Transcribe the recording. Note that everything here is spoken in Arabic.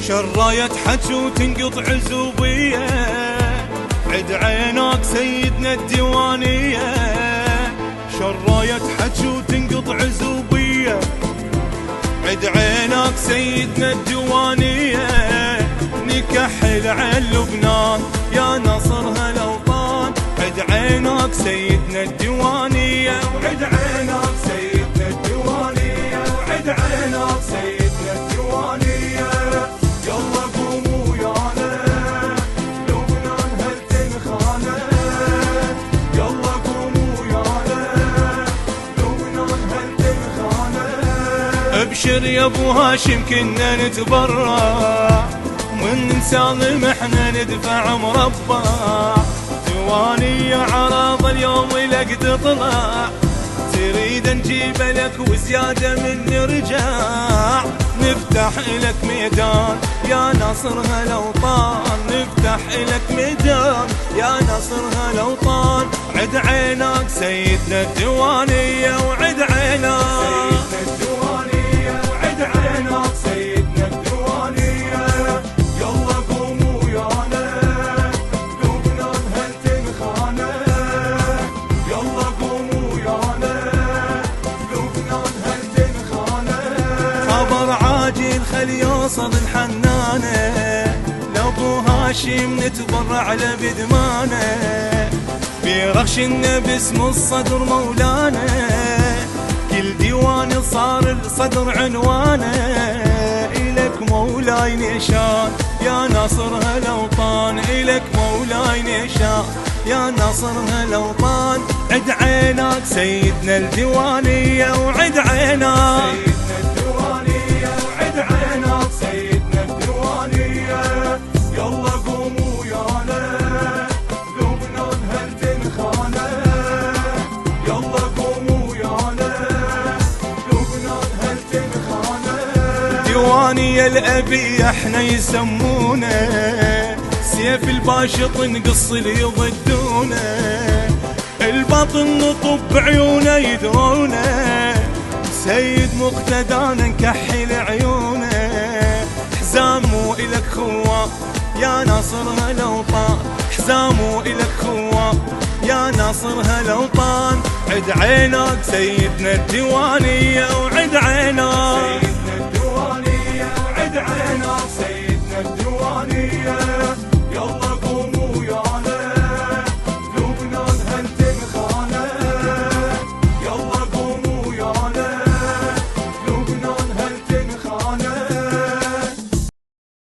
شراية حج وتنقط عزوبية، عد عينك سيدنا الديوانية. شراية حج وتنقط عزوبية، عد عينك سيدنا الديوانية. نكحل على لبنان يا نصرها الأوطان، عد عينك سيدنا الديوانية، وعد عينك سيدنا الديوانية، وعد عينك سيدنا الديوانية. يلا قوموا ويانا لبنان هل تنخانه، يلا قوموا ويانا لبنان هل تنخانه. ابشر يا ابو هاشم كنا نتبرع، من نسالم احنا ندفع مربع. ديوانية عراض اليوم لك تطلع، تريد نجيب لك وزيادة من نرجع. نفتح لك ميدان يا نصرها الأوطان، نفتح لك ميدان يا نصرها الأوطان. عد عينك سيدنا الديوانية، وعد عينك سيدنا الديوانية، وعد عينك سيدنا الديوانية. يلا قوموا ويانا لبنان هل تنخانه، يلا قوموا ويانا لبنان هل تنخانه. خبر عاجل خل يوصل الحنانه، لابو هاشم نتبرع له بدمانه. بيرخشنا باسم الصدر مولانا، كل ديوان صار الصدر عنوانه. إلك مولاي نشان يا نصرها الأوطان، إلك مولاي نشان يا نصرها الأوطان. عد عينك سيدنا الديوانية، وعد عينك سيدنا الديوانية، وعد عينك سيدنا الديوانية. يلا قوموا ويانا لبنان هل تنخانه، يلا قوموا ويانا لبنان هل تنخانه. ديوانية الأبي احنا يسمونه، سيف الباشط نقص اللي يضدونه. الباطن نطب بعيونه يدرونه، سيد مقتدانا نكحل عيونه. حزامه إلك خوان يا نصرها الأوطان، حزامه إلك خوان يا نصرها الأوطان. عد عينك سيدنا الديوانية، وعد عينك سيدنا الديوانية، وعد عينك سيدنا